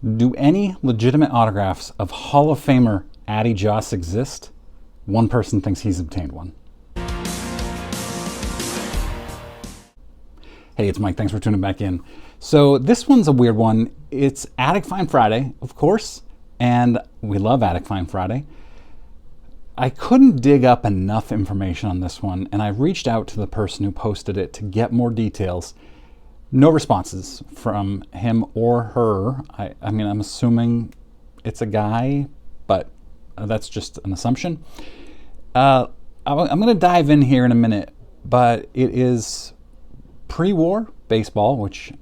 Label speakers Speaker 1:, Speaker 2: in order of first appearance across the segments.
Speaker 1: Do any legitimate autographs of Hall of Famer Addie Joss exist? One person thinks he's obtained one. Hey, it's Mike. Thanks for tuning back in. So this one's a weird one. It's Attic Find Friday, of course, and we love Attic Find Friday. I couldn't dig up enough information on this one, and I reached out to the person who posted it to get more details. No responses from him or her. I mean, I'm assuming it's a guy, but that's just an assumption. I'm going to dive in here in a minute, but it is pre-war baseball, which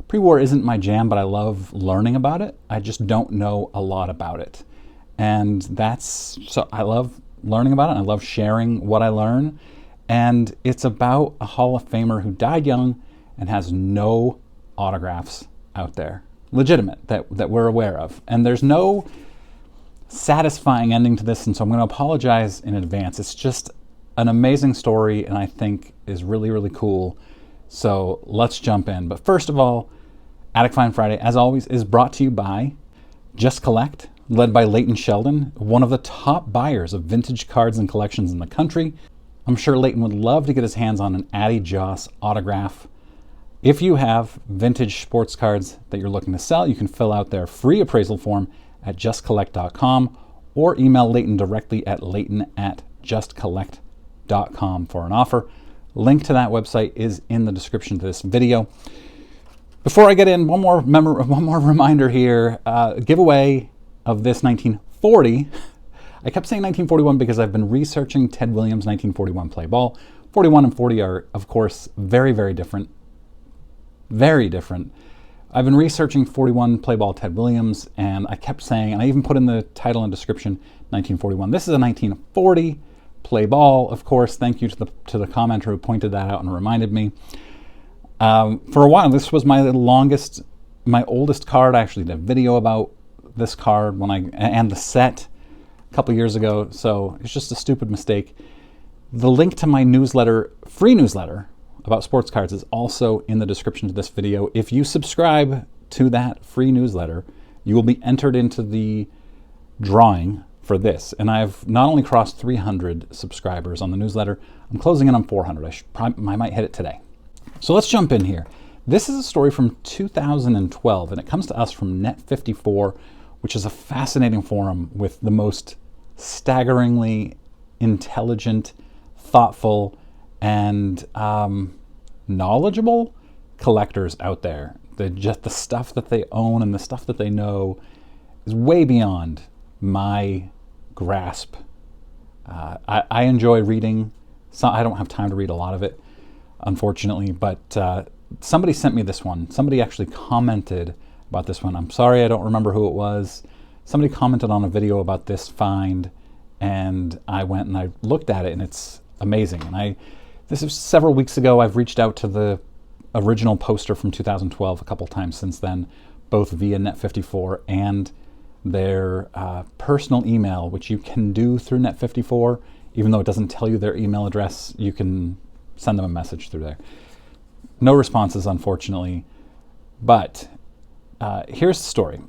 Speaker 1: pre-war isn't my jam, but I love learning about it. I just don't know a lot about it. And so I love learning about it. I love sharing what I learn. And it's about a Hall of Famer who died young and has no autographs out there, legitimate, that we're aware of. And there's no satisfying ending to this, and so I'm going to apologize in advance. It's just an amazing story, and I think is really, really cool. So let's jump in. But first of all, Attic Find Friday, as always, is brought to you by Just Collect, led by Leighton Sheldon, one of the top buyers of vintage cards and collections in the country. I'm sure Leighton would love to get his hands on an Addie Joss autograph. If you have vintage sports cards that you're looking to sell, you can fill out their free appraisal form at justcollect.com or email Leighton directly at leighton@justcollect.com for an offer. Link to that website is in the description to this video. Before I get in, one more reminder here. Giveaway of this 1940. I kept saying 1941 because I've been researching Ted Williams' 1941 play ball. 41 and 40 are, of course, very, very different. Very different. I've been researching 41 play ball Ted Williams, and I kept saying, and I even put in the title and description, 1941. This is a 1940 play ball, of course. Thank you to the commenter who pointed that out and reminded me. For a while, this was my oldest card. I actually did a video about this card and the set a couple years ago, so it's just a stupid mistake. The link to my newsletter, free newsletter, about sports cards is also in the description to this video. If you subscribe to that free newsletter, you will be entered into the drawing for this. And I've not only crossed 300 subscribers on the newsletter, I'm closing in on 400. I might hit it today. So let's jump in here. This is a story from 2012, and it comes to us from Net54, which is a fascinating forum with the most staggeringly intelligent, thoughtful, and knowledgeable collectors out there. The stuff that they own and the stuff that they know is way beyond my grasp. I enjoy reading. I don't have time to read a lot of it, unfortunately, but somebody sent me this one. Somebody actually commented about this one. I'm sorry, I don't remember who it was. Somebody commented on a video about this find, and I went and I looked at it, and it's amazing. And this is several weeks ago. I've reached out to the original poster from 2012 a couple times since then, both via Net54 and their personal email, which you can do through Net54. Even though it doesn't tell you their email address, you can send them a message through there. No responses, unfortunately. But here's the story.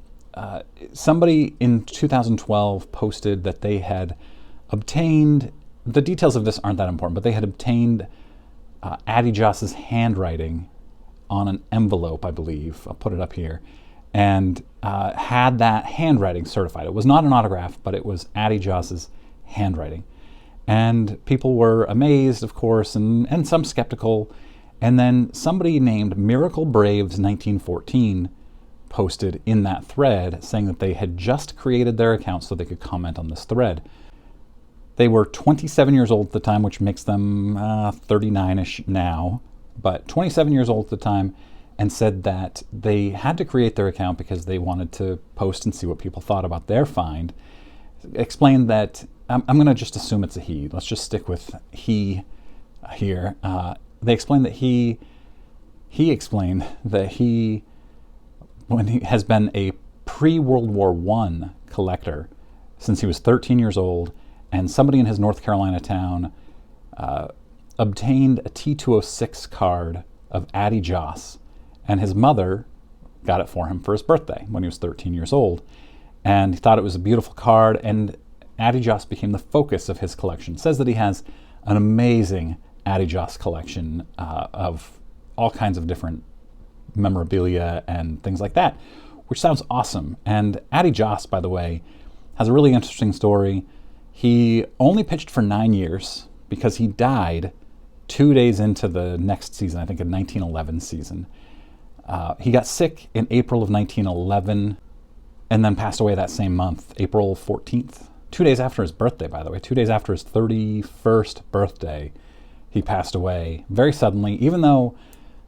Speaker 1: Somebody in 2012 posted that they had obtained, the details of this aren't that important, but they had obtained Addie Joss's handwriting on an envelope, I believe. I'll put it up here. And had that handwriting certified. It was not an autograph, but it was Addie Joss's handwriting. And people were amazed, of course, and some skeptical. And then somebody named Miracle Braves 1914 posted in that thread saying that they had just created their account so they could comment on this thread. They were 27 years old at the time, which makes them 39-ish now, but 27 years old at the time, and said that they had to create their account because they wanted to post and see what people thought about their find. Explained that, I'm going to just assume it's a he. Let's just stick with he here. They explained that he explained that he has been a pre-World War I collector since he was 13 years old, and somebody in his North Carolina town obtained a T206 card of Addie Joss, and his mother got it for him for his birthday when he was 13 years old. And he thought it was a beautiful card, and Addie Joss became the focus of his collection. It says that he has an amazing Addie Joss collection of all kinds of different memorabilia and things like that, which sounds awesome. And Addie Joss, by the way, has a really interesting story. He only pitched for 9 years because he died 2 days into the next season, I think a 1911 season. He got sick in April of 1911 and then passed away that same month, April 14th. 2 days after his birthday, by the way, 2 days after his 31st birthday, he passed away very suddenly, even though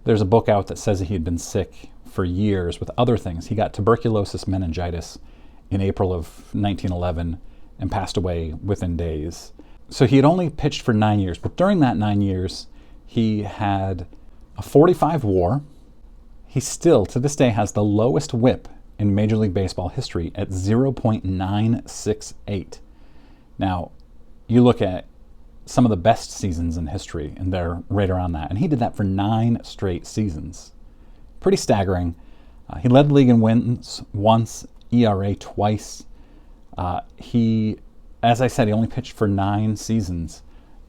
Speaker 1: there's a book out that says that he had been sick for years with other things. He got tuberculosis meningitis in April of 1911 and passed away within days. So he had only pitched for 9 years, but during that 9 years, he had a 45 WAR. He still, to this day, has the lowest WHIP in Major League Baseball history at 0.968. Now, you look at some of the best seasons in history, and they're right around that. And he did that for 9 straight seasons. Pretty staggering. He led the league in wins once, ERA twice. He, as I said, he only pitched for 9 seasons.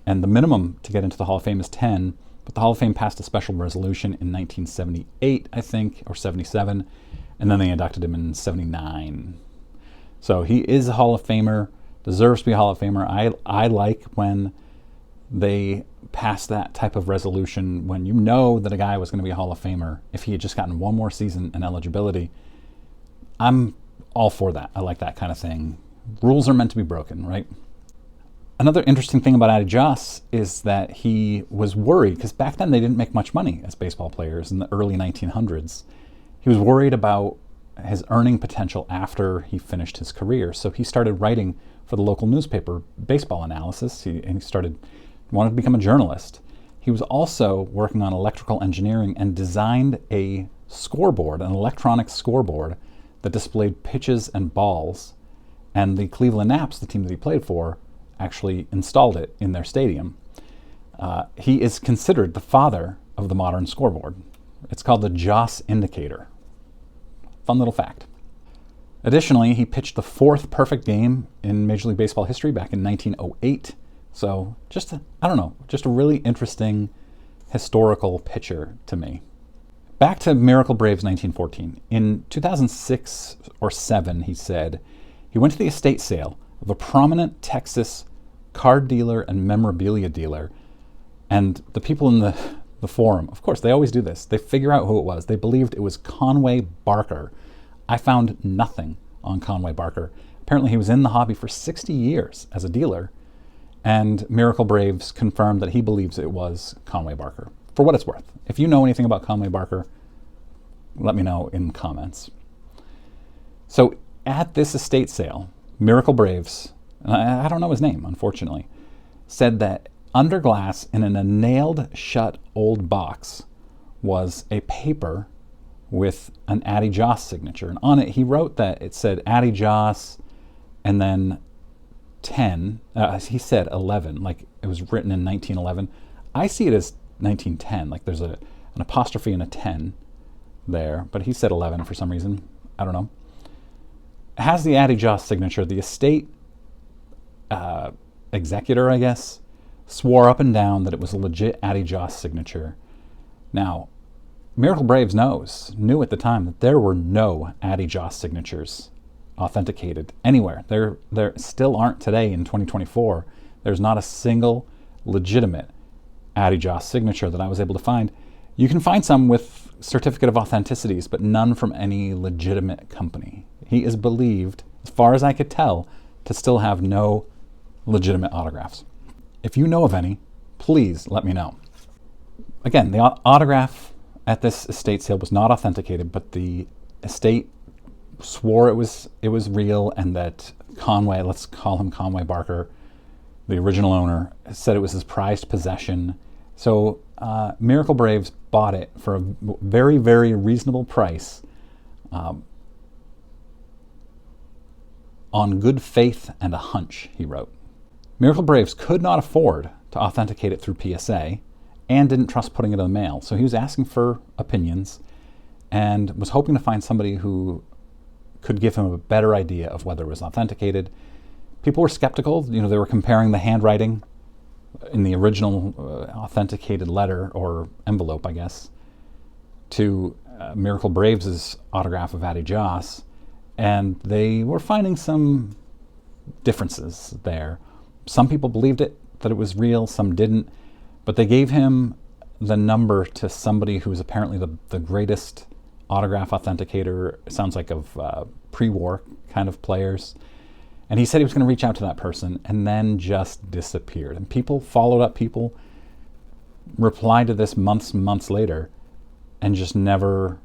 Speaker 1: And the minimum to get into the Hall of Fame is 10. But the Hall of Fame passed a special resolution in 1978, I think, or 77. And then they inducted him in 79. So he is a Hall of Famer, deserves to be a Hall of Famer. I like when they pass that type of resolution, when you know that a guy was going to be a Hall of Famer. If he had just gotten one more season and eligibility, I'm all for that. I like that kind of thing. Rules are meant to be broken, right? Another interesting thing about Addie Joss is that he was worried, because back then they didn't make much money as baseball players in the early 1900s. He was worried about his earning potential after he finished his career, so he started writing for the local newspaper baseball analysis. He wanted to become a journalist. He was also working on electrical engineering and designed a scoreboard, an electronic scoreboard that displayed pitches and balls, and the Cleveland Naps, the team that he played for, actually installed it in their stadium. He is considered the father of the modern scoreboard. It's called the Joss indicator. Fun little fact. Additionally, he pitched the 4th perfect game in Major League Baseball history back in 1908. So just a really interesting historical pitcher to me. Back to Miracle Braves 1914. In 2006 or 7, he said, he went to the estate sale of a prominent Texas card dealer and memorabilia dealer, and the people in the forum, of course, they always do this. They figure out who it was. They believed it was Conway Barker. I found nothing on Conway Barker. Apparently he was in the hobby for 60 years as a dealer, and Miracle Braves confirmed that he believes it was Conway Barker. For what it's worth. If you know anything about Conway Barker, let me know in comments. So at this estate sale, Miracle Braves, and I don't know his name, unfortunately, said that under glass in a nailed shut old box was a paper with an Addie Joss signature. And on it, he wrote that it said Addie Joss and then 10. He said 11, like it was written in 1911. I see it as 1910, like there's an apostrophe and a 10 there, but he said 11 for some reason. I don't know. It has the Addie Joss signature. The estate executor, I guess, swore up and down that it was a legit Addie Joss signature. Now, Miracle Braves knew at the time that there were no Addie Joss signatures authenticated anywhere. There still aren't today in 2024. There's not a single legitimate Addie Joss signature that I was able to find. You can find some with certificate of authenticities, but none from any legitimate company. He is believed, as far as I could tell, to still have no legitimate autographs. If you know of any, please let me know. Again, the autograph at this estate sale was not authenticated, but the estate swore it was real, and that Conway, let's call him Conway Barker, the original owner, said it was his prized possession. So Miracle Braves bought it for a very, very reasonable price on good faith and a hunch, he wrote. Miracle Braves could not afford to authenticate it through PSA and didn't trust putting it in the mail. So he was asking for opinions, and was hoping to find somebody who could give him a better idea of whether it was authenticated. People were skeptical. They were comparing the handwriting in the original authenticated letter or envelope, I guess, to Miracle Braves' autograph of Addie Joss, and they were finding some differences there. Some people believed it, that it was real, some didn't, but they gave him the number to somebody who's apparently the greatest autograph authenticator, it sounds like, of pre-war kind of players. And he said he was going to reach out to that person, and then just disappeared. And people followed up, people replied to this months later, and just never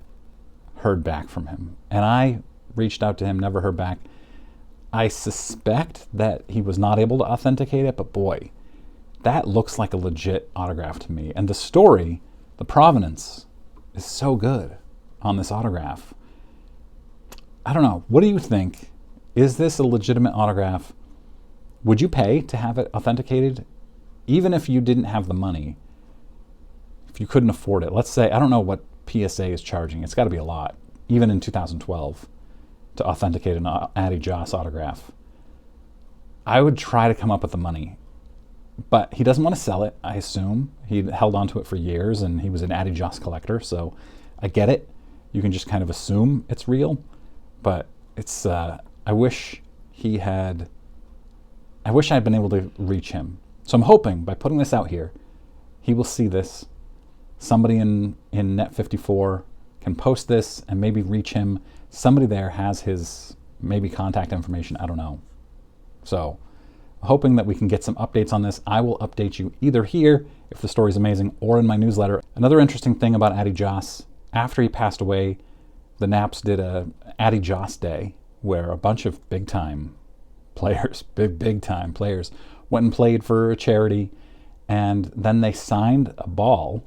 Speaker 1: heard back from him. And I reached out to him, never heard back. I suspect that he was not able to authenticate it, but boy, that looks like a legit autograph to me. And the story, the provenance, is so good on this autograph. I don't know. What do you think? Is this a legitimate autograph? Would you pay to have it authenticated? Even if you didn't have the money, if you couldn't afford it. Let's say, I don't know what PSA is charging. It's got to be a lot, even in 2012, to authenticate an Addie Joss autograph. I would try to come up with the money. But he doesn't want to sell it, I assume. He held on to it for years, and he was an Addie Joss collector, so I get it. You can just kind of assume it's real. But it's, I wish I had been able to reach him. So I'm hoping, by putting this out here, he will see this. Somebody in Net54 can post this and maybe reach him. Somebody there has his maybe contact information, I don't know. So hoping that we can get some updates on this. I will update you either here, if the story's amazing, or in my newsletter. Another interesting thing about Addie Joss, after he passed away, the Naps did a Addie Joss Day, where a bunch of big-time players, big-time players, went and played for a charity, and then they signed a ball,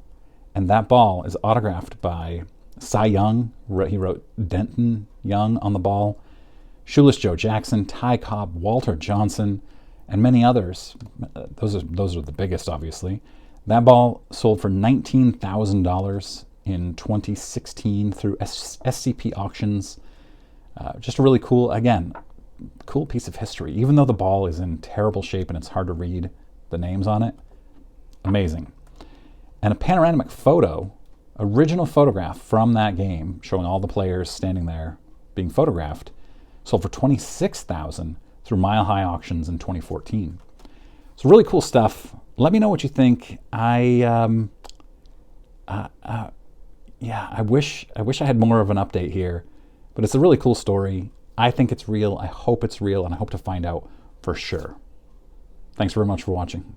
Speaker 1: and that ball is autographed by Cy Young. He wrote Denton Young on the ball, Shoeless Joe Jackson, Ty Cobb, Walter Johnson, and many others. Those are the biggest, obviously. That ball sold for $19,000 in 2016 through SCP auctions. Just a really cool, again, cool piece of history. Even though the ball is in terrible shape and it's hard to read the names on it, amazing. And a panoramic photo, original photograph from that game, showing all the players standing there being photographed, sold for $26,000 through Mile High Auctions in 2014. So really cool stuff. Let me know what you think. I wish I had more of an update here, but it's a really cool story. I think it's real. I hope it's real, and I hope to find out for sure. Thanks very much for watching.